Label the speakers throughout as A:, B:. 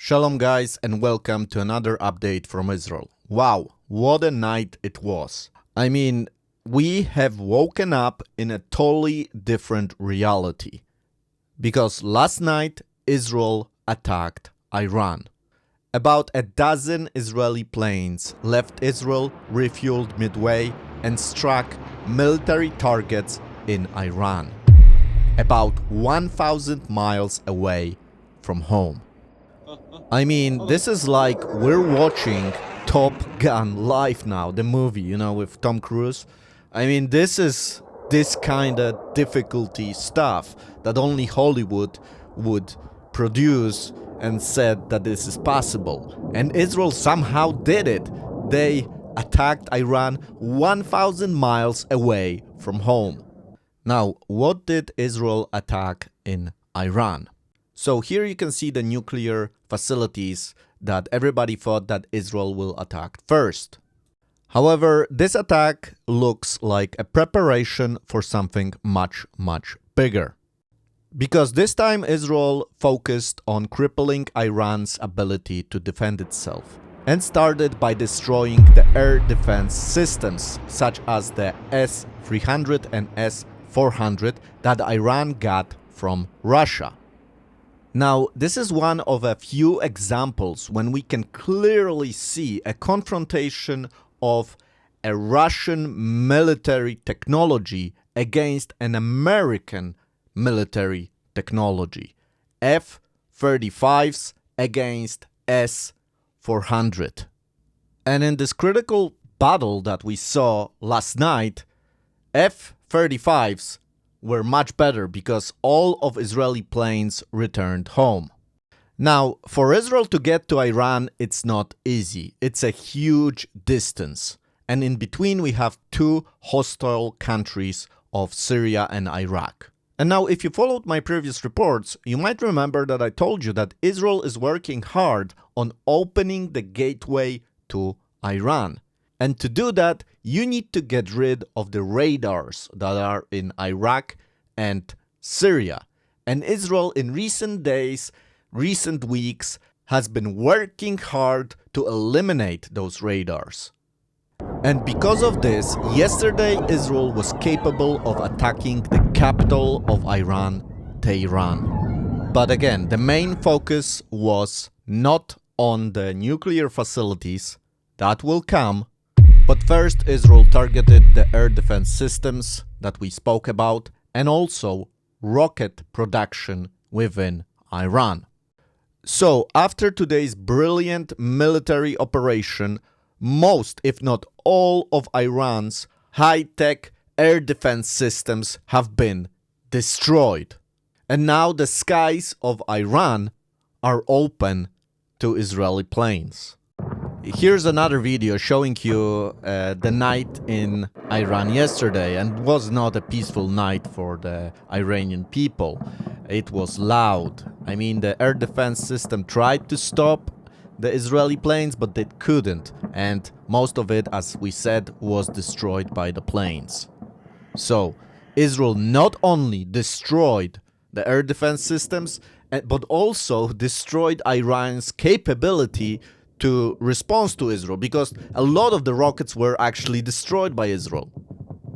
A: Shalom guys, and welcome to another update from Israel. Wow, what a night it was. I mean, we have woken up in a totally different reality. Because last night, Israel attacked Iran. About a dozen Israeli planes left Israel, refueled midway, and struck military targets in Iran. About 1,000 miles away from home. I mean, this is like we're watching Top Gun live now, the movie, with Tom Cruise. I mean, this is this kind of difficulty stuff that only Hollywood would produce and said that this is possible. And Israel somehow did it. They attacked Iran 1,000 miles away from home. Now, what did Israel attack in Iran? So here you can see the nuclear facilities that everybody thought that Israel will attack first. However, this attack looks like a preparation for something much, much bigger. Because this time Israel focused on crippling Iran's ability to defend itself and started by destroying the air defense systems such as the S-300 and S-400 that Iran got from Russia. Now, this is one of a few examples when we can clearly see a confrontation of a Russian military technology against an American military technology. F-35s against S-400. And in this critical battle that we saw last night, F-35s were much better because all of Israeli planes returned home. Now, for Israel to get to Iran, it's not easy. It's a huge distance. And in between, we have two hostile countries of Syria and Iraq. And now, if you followed my previous reports, you might remember that I told you that Israel is working hard on opening the gateway to Iran. And to do that, you need to get rid of the radars that are in Iraq and Syria. And Israel in recent days, recent weeks, has been working hard to eliminate those radars. And because of this, yesterday Israel was capable of attacking the capital of Iran, Tehran. But again, the main focus was not on the nuclear facilities. That will come. But first, Israel targeted the air defense systems that we spoke about and also rocket production within Iran. So, after today's brilliant military operation, most, if not all, of Iran's high-tech air defense systems have been destroyed. And now the skies of Iran are open to Israeli planes. Here's another video showing you the night in Iran yesterday, and it was not a peaceful night for the Iranian people. It was loud. I mean, the air defense system tried to stop the Israeli planes, but they couldn't, and most of it, as we said, was destroyed by the planes. So, Israel not only destroyed the air defense systems, but also destroyed Iran's capability to respond to Israel, because a lot of the rockets were actually destroyed by Israel.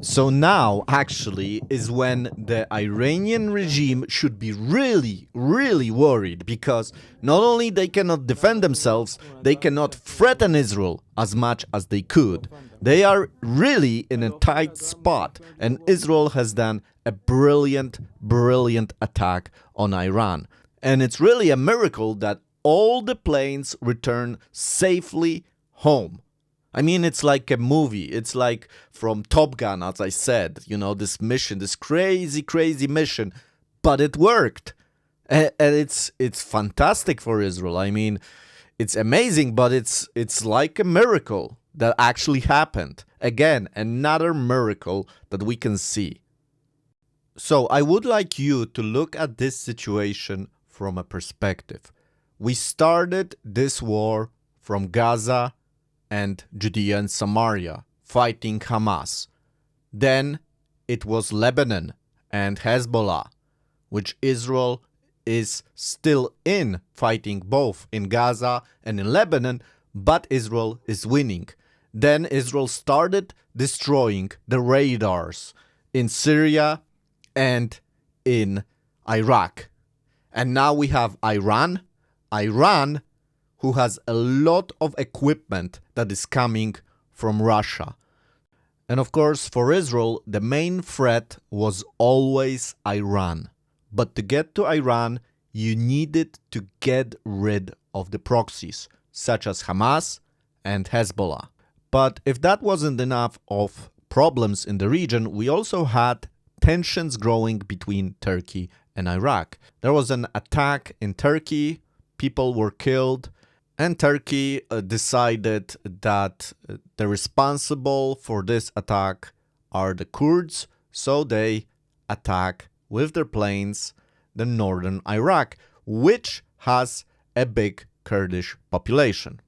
A: So now, actually, is when the Iranian regime should be really, really worried, because not only they cannot defend themselves, they cannot threaten Israel as much as they could. They are really in a tight spot, and Israel has done a brilliant, brilliant attack on Iran. And it's really a miracle that all the planes return safely home. I mean, it's like a movie. It's like from Top Gun, as I said, this mission, this crazy, crazy mission, but it worked. And it's fantastic for Israel. I mean, it's amazing, but it's like a miracle that actually happened. Again, another miracle that we can see. So I would like you to look at this situation from a perspective. We started this war from Gaza and Judea and Samaria, fighting Hamas. Then it was Lebanon and Hezbollah, which Israel is still in fighting both in Gaza and in Lebanon, but Israel is winning. Then Israel started destroying the radars in Syria and in Iraq. And now we have Iran, who has a lot of equipment that is coming from Russia. And of course, for Israel, the main threat was always Iran. But to get to Iran, you needed to get rid of the proxies, such as Hamas and Hezbollah. But if that wasn't enough of problems in the region, we also had tensions growing between Turkey and Iraq. There was an attack in Turkey, people were killed, and Turkey decided that the responsible for this attack are the Kurds, so they attack with their planes the northern Iraq, which has a big Kurdish population.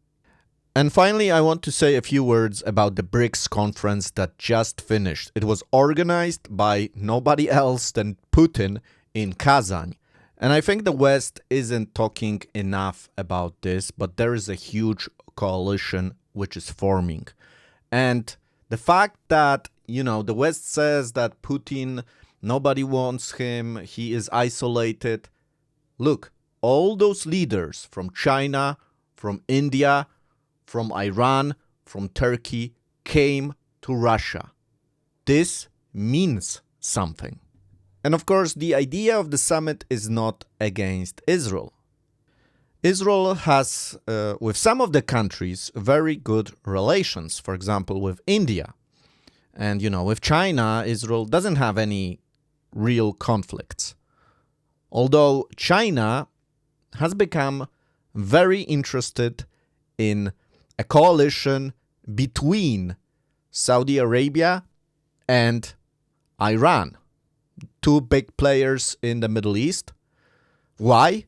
A: And finally, I want to say a few words about the BRICS conference that just finished. It was organized by nobody else than Putin in Kazan. And I think the West isn't talking enough about this, but there is a huge coalition which is forming. And the fact that, the West says that Putin, nobody wants him, he is isolated. Look, all those leaders from China, from India, from Iran, from Turkey came to Russia. This means something. And of course, the idea of the summit is not against Israel. Israel has, with some of the countries, very good relations. For example, with India. And, with China, Israel doesn't have any real conflicts. Although China has become very interested in a coalition between Saudi Arabia and Iran, two big players in the Middle East. Why?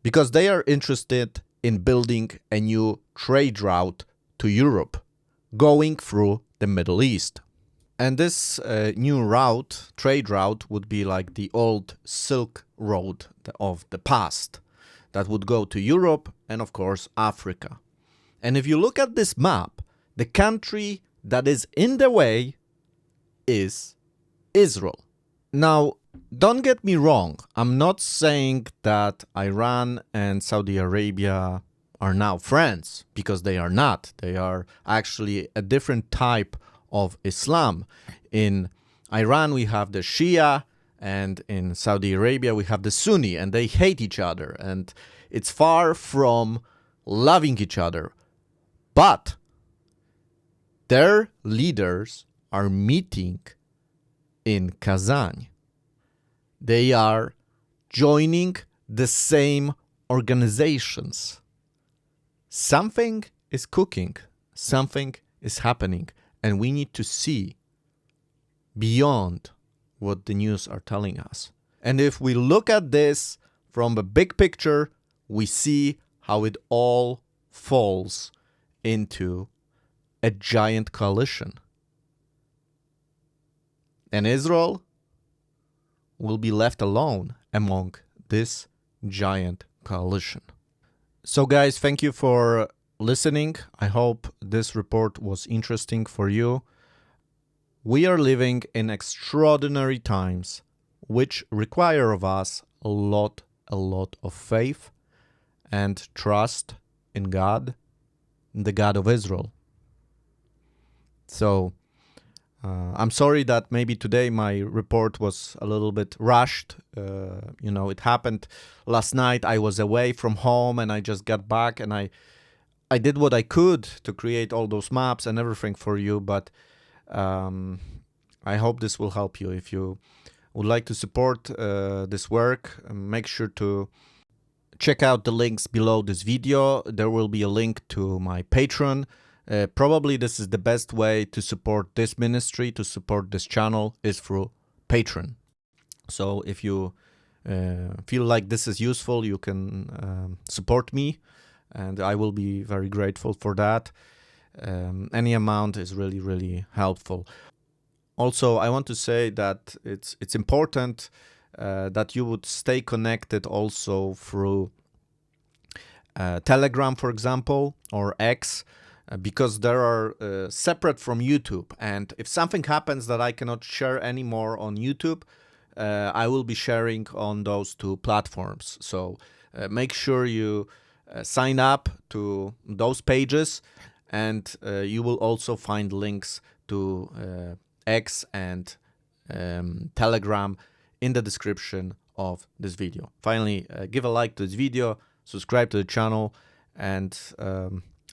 A: Because they are interested in building a new trade route to Europe, going through the Middle East. And this new trade route, would be like the old Silk Road of the past, that would go to Europe and, of course, Africa. And if you look at this map, the country that is in the way is Israel. Now, don't get me wrong. I'm not saying that Iran and Saudi Arabia are now friends, because they are not. They are actually a different type of Islam. In Iran, we have the Shia, and in Saudi Arabia, we have the Sunni, and they hate each other. And it's far from loving each other. But their leaders are meeting in Kazan. They are joining the same organizations. Something is cooking, something is happening, and we need to see beyond what the news are telling us. And if we look at this from the big picture, we see how it all falls into a giant coalition. And Israel will be left alone among this giant coalition. So guys, thank you for listening. I hope this report was interesting for you. We are living in extraordinary times, which require of us a lot of faith and trust in God, the God of Israel. So, I'm sorry that maybe today my report was a little bit rushed. It happened last night. I was away from home and I just got back and I did what I could to create all those maps and everything for you. But I hope this will help you. If you would like to support this work, make sure to check out the links below this video. There will be a link to my Patreon. Probably this is the best way to support this ministry, to support this channel, is through Patreon. So if you feel like this is useful, you can support me, and I will be very grateful for that. Any amount is really helpful. Also, I want to say that it's important that you would stay connected also through Telegram, for example, or X, because they are separate from YouTube. And if something happens that I cannot share anymore on YouTube, I will be sharing on those two platforms. So make sure you sign up to those pages, and you will also find links to X and Telegram in the description of this video. Finally, give a like to this video, subscribe to the channel, and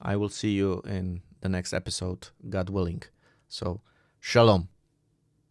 A: I will see you in the next episode, God willing. So, shalom.